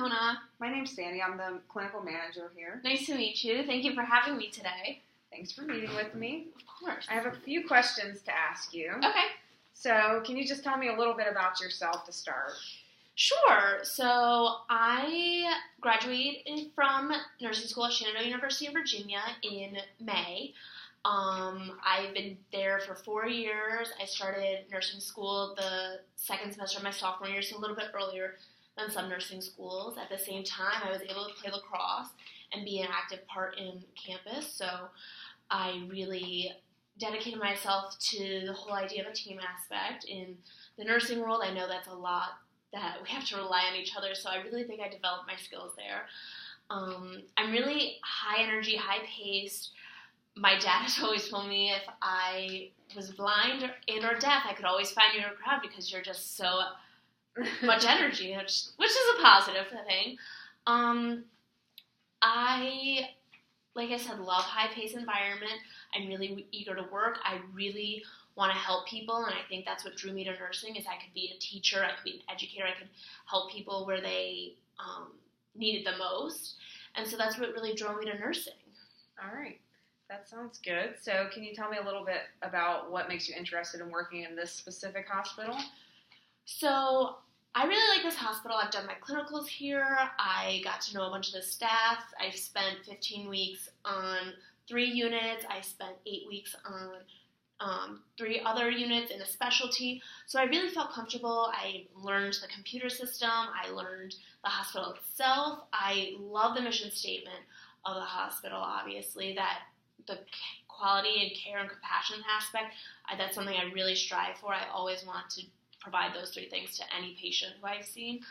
Mona. My name's Sandy. I'm the clinical manager here. Nice to meet you. Thank you for having me today. Thanks for meeting with me. Of course. I have a few questions to ask you. Okay. So, can you just tell me a little bit about yourself to start? Sure. So I graduated from nursing school at Shenandoah University in Virginia in May. I've been there for 4 years. I started nursing school the second semester of my sophomore year, so a little bit earlier than some nursing schools. At the same time, I was able to play lacrosse and be an active part in campus, so I really dedicated myself to the whole idea of a team aspect. In the nursing world, I know that's a lot that we have to rely on each other, so I really think I developed my skills there. I'm really high energy, high paced. My dad has always told me if I was blind or deaf, I could always find you in a crowd because you're just so much energy, which is a positive thing. I, like I said, love high-paced environment. I'm really eager to work. I really want to help people, and I think that's what drew me to nursing, is I could be a teacher, I could be an educator, I could help people where they needed the most. And so that's what really drove me to nursing. All right. That sounds good. So can you tell me a little bit about what makes you interested in working in this specific hospital? So I really like this hospital. I've done my clinicals here. I got to know a bunch of the staff. I've spent 15 weeks on 3 units. I spent 8 weeks on 3 other units in a specialty. So I really felt comfortable. I learned the computer system. I learned the hospital itself. I love the mission statement of the hospital, obviously, that the quality and care and compassion aspect, that's something I really strive for. I always want to provide those 3 things to any patient who I've seen.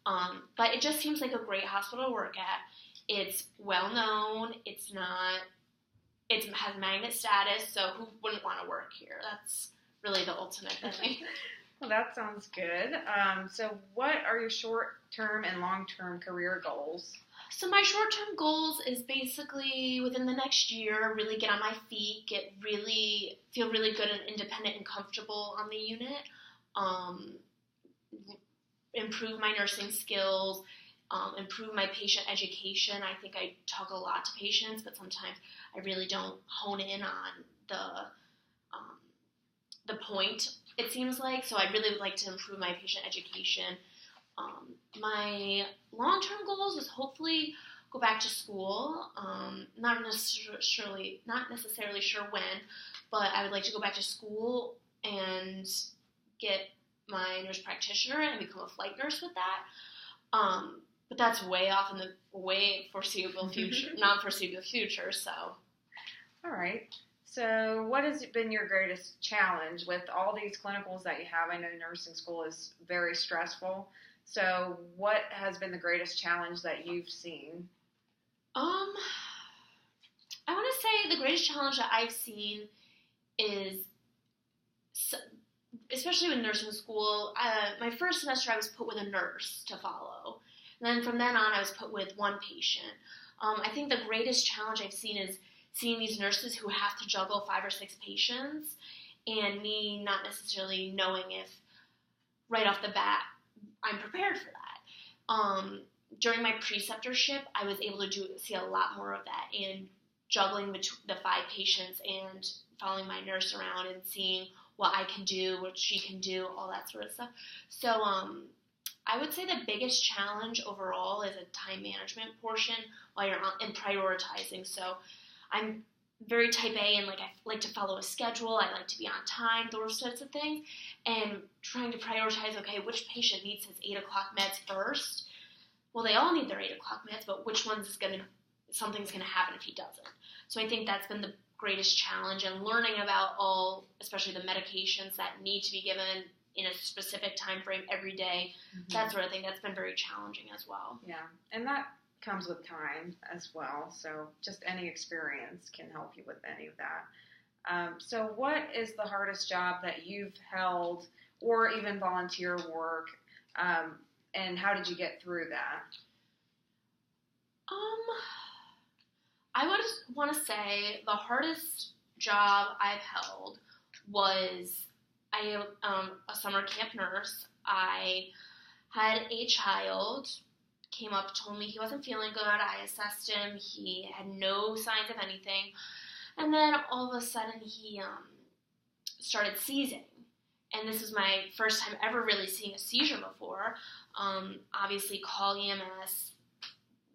But it just seems like a great hospital to work at. It's well known. It has magnet status, so who wouldn't want to work here? That's really the ultimate thing. Well, that sounds good. So what are your short-term and long-term career goals? So my short-term goals is basically within the next year, really get on my feet, feel really good and independent and comfortable on the unit, improve my nursing skills, improve my patient education. I think I talk a lot to patients, but sometimes I really don't hone in on the point, it seems like. So I really would like to improve my patient education. My long-term goals is hopefully go back to school. Not necessarily sure when, but I would like to go back to school and get my nurse practitioner and become a flight nurse with that. But that's way off in the foreseeable future, non-foreseeable future. So, all right. So, what has been your greatest challenge with all these clinicals that you have? I know nursing school is very stressful. So, what has been the greatest challenge that you've seen? I want to say the greatest challenge that I've seen is, especially with nursing school, my first semester I was put with a nurse to follow. And then from then on I was put with one patient. I think the greatest challenge I've seen is seeing these nurses who have to juggle 5 or 6 patients and me not necessarily knowing if right off the bat I'm prepared for that. During my preceptorship, I was able to see a lot more of that, and juggling between the 5 patients and following my nurse around and seeing what I can do, what she can do, all that sort of stuff. So I would say the biggest challenge overall is a time management portion while you're in prioritizing. So I'm very type A, and I like to follow a schedule. I like to be on time, those sorts of things, and trying to prioritize, okay, which patient needs his 8 o'clock meds first? Well, they all need their 8 o'clock meds, but which one's something's going to happen if he doesn't? So I think that's been the greatest challenge, and learning about all, especially the medications that need to be given in a specific time frame every day, that sort of thing, that's been very challenging as well. Yeah, and that comes with time as well, so just any experience can help you with any of that. So what is the hardest job that you've held, or even volunteer work, and how did you get through that? I would want to say the hardest job I've held was I am a summer camp nurse. I had a child came up, told me he wasn't feeling good. I assessed him. He had no signs of anything. And then all of a sudden he started seizing. And this was my first time ever really seeing a seizure before. Obviously, call EMS,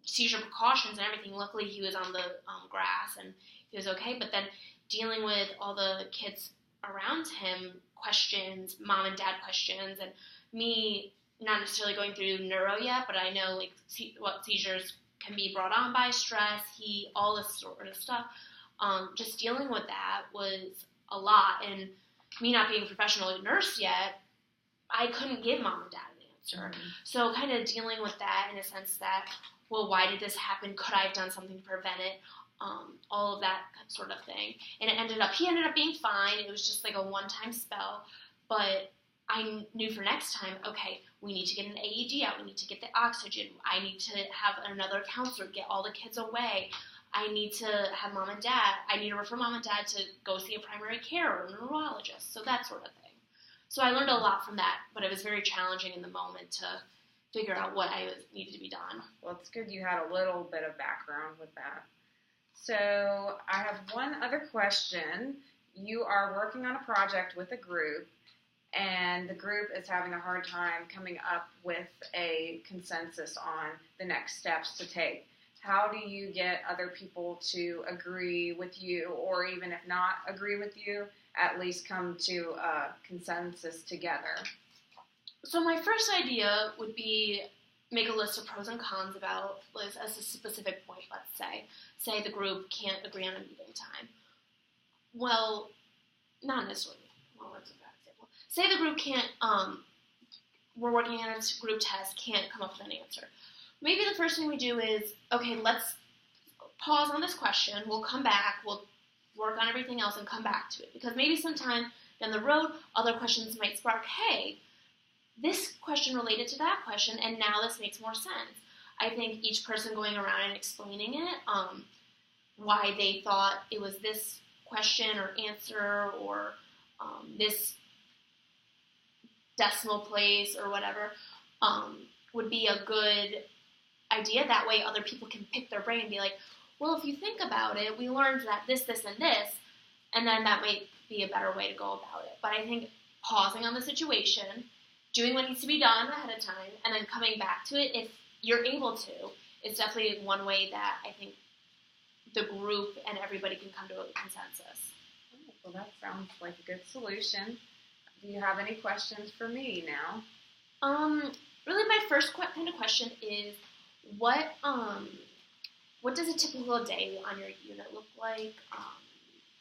seizure precautions and everything. Luckily, he was on the grass and he was okay. But then dealing with all the kids around him, questions, mom and dad questions, and me not necessarily going through neuro yet, but I know like what seizures can be brought on by stress, heat, all this sort of stuff. Just dealing with that was a lot, and me not being a professional nurse yet, I couldn't give mom and dad an answer. Mm-hmm. So kind of dealing with that in a sense that, well, why did this happen? Could I have done something to prevent it? All of that sort of thing. And he ended up being fine. It was just like a one-time spell, but I knew for next time, okay, we need to get an AED out. We need to get the oxygen. I need to have another counselor get all the kids away. I need to have mom and dad. I need to refer mom and dad to go see a primary care or a neurologist. So that sort of thing. So I learned a lot from that, but it was very challenging in the moment to figure out what needed to be done. Well, it's good you had a little bit of background with that. So I have one other question. You are working on a project with a group, and the group is having a hard time coming up with a consensus on the next steps to take. How do you get other people to agree with you, or even if not agree with you, at least come to a consensus together? So my first idea would be make a list of pros and cons about, as a specific point, let's say. Say the group can't agree on a meeting time. Well, not necessarily. Well, that's a bad example. Say the group can't, we're working on a group test, can't come up with an answer. Maybe the first thing we do is, okay, let's pause on this question. We'll come back. We'll work on everything else and come back to it. Because maybe sometime down the road, other questions might spark, hey, this question related to that question, and now this makes more sense. I think each person going around and explaining it, why they thought it was this question or answer or this decimal place or whatever, would be a good idea. That way other people can pick their brain and be like, well, if you think about it, we learned that this, and this, and then that might be a better way to go about it. But I think pausing on the situation, doing what needs to be done ahead of time, and then coming back to it if you're able to, is definitely one way that I think the group and everybody can come to a consensus. Well, that sounds like a good solution. Do you have any questions for me now? Really my first kind of question is, what does a typical day on your unit look like,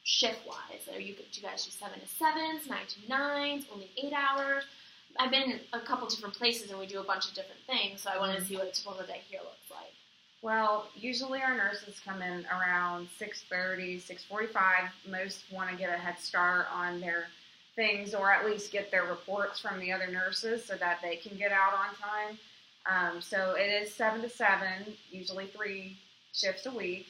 shift-wise? Do you guys do 7 to 7s, 9 to 9s, only 8 hours? I've been a couple different places and we do a bunch of different things, so I wanted to see what a typical day here looks like. Well, usually our nurses come in around 6:30, 6:45. Most want to get a head start on their things, or at least get their reports from the other nurses so that they can get out on time. So it is 7 to 7, usually 3 shifts a week.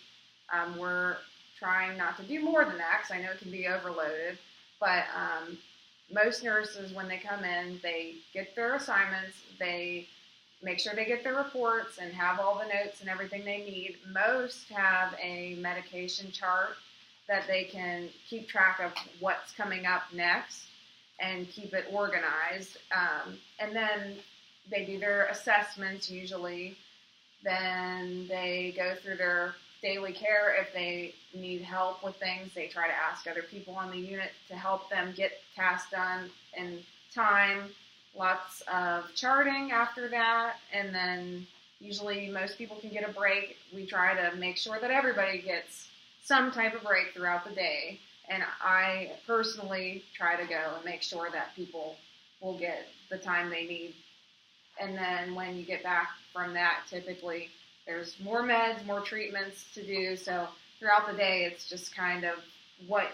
We're trying not to do more than that because I know it can be overloaded, but most nurses, when they come in, they get their assignments, they make sure they get their reports and have all the notes and everything they need. Most have a medication chart that they can keep track of what's coming up next and keep it organized. And then they do their assessments usually. Then they go through their daily care. If they need help with things, they try to ask other people on the unit to help them get tasks done in time. Lots of charting after that, and then usually most people can get a break. We try to make sure that everybody gets some type of break throughout the day, and I personally try to go and make sure that people will get the time they need. And then when you get back from that, typically there's more meds, more treatments to do, so throughout the day it's just kind of what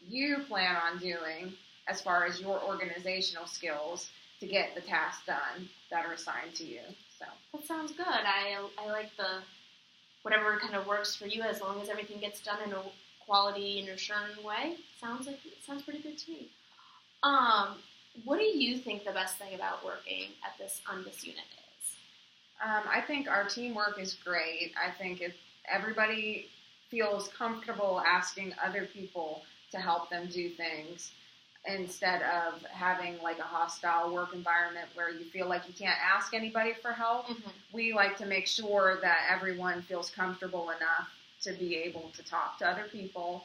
you plan on doing as far as your organizational skills to get the tasks done that are assigned to you. So that sounds good. I like the whatever kind of works for you, as long as everything gets done in a quality and assuring way. Sounds pretty good to me. What do you think the best thing about working on this unit is? I think our teamwork is great. I think if everybody feels comfortable asking other people to help them do things instead of having like a hostile work environment where you feel like you can't ask anybody for help, we like to make sure that everyone feels comfortable enough to be able to talk to other people.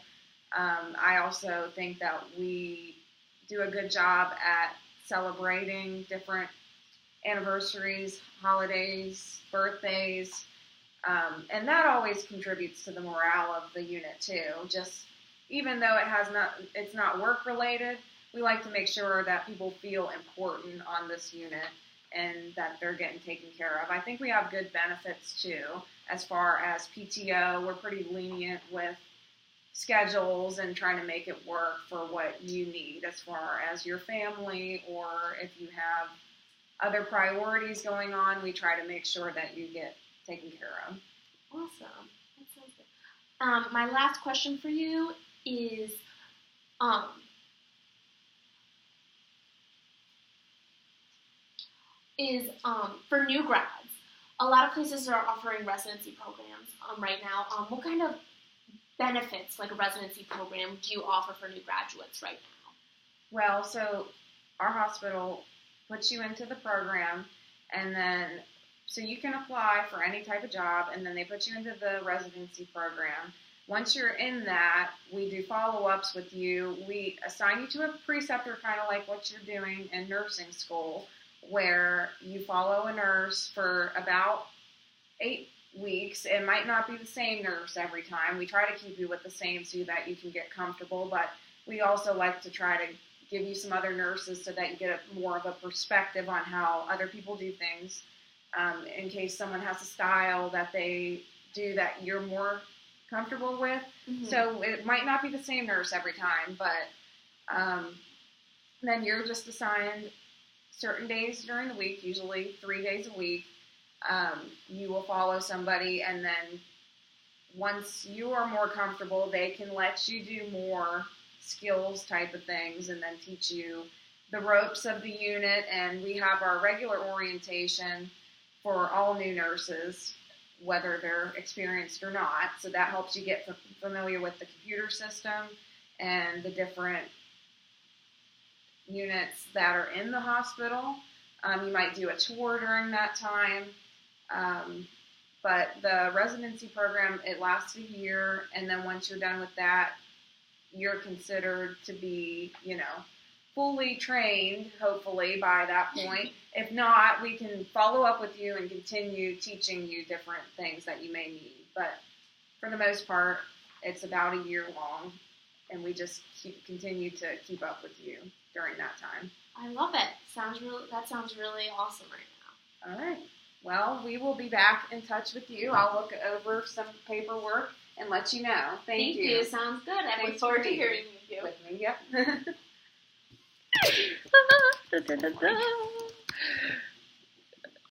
I also think that we do a good job at celebrating different anniversaries, holidays, birthdays, and that always contributes to the morale of the unit too. Just even though it's not work related, we like to make sure that people feel important on this unit and that they're getting taken care of. I think we have good benefits too, as far as PTO. We're pretty lenient with schedules and trying to make it work for what you need as far as your family, or if you have other priorities going on, we try to make sure that you get taken care of. Awesome. That sounds good. My last question for you is, for new grads. A lot of places are offering residency programs right now. What kind of benefits, like a residency program, do you offer for new graduates right now? Well, so our hospital puts you into the program, and then so you can apply for any type of job, and then they put you into the residency program. Once you're in that, we do follow-ups with you. We assign you to a preceptor, kind of like what you're doing in nursing school, where you follow a nurse for about 8 weeks. It might not be the same nurse every time. We try to keep you with the same so that you can get comfortable, but we also like to try to give you some other nurses so that you get more of a perspective on how other people do things, in case someone has a style that they do that you're more comfortable with. So it might not be the same nurse every time, but then you're just assigned certain days during the week, usually 3 days a week. You will follow somebody, and then once you are more comfortable, they can let you do more skills type of things and then teach you the ropes of the unit. And we have our regular orientation for all new nurses, whether they're experienced or not. So that helps you get familiar with the computer system and the different units that are in the hospital. You might do a tour during that time. But the residency program, it lasts a year, and then once you're done with that, you're considered to be, fully trained, hopefully, by that point. If not, we can follow up with you and continue teaching you different things that you may need. But for the most part, it's about a year long, and we just continue to keep up with you during that time. I love it. That sounds really awesome right now. All right. Well, we will be back in touch with you. I'll look over some paperwork and let you know. Thank you. Sounds good. I look forward to hearing you. With me, yep.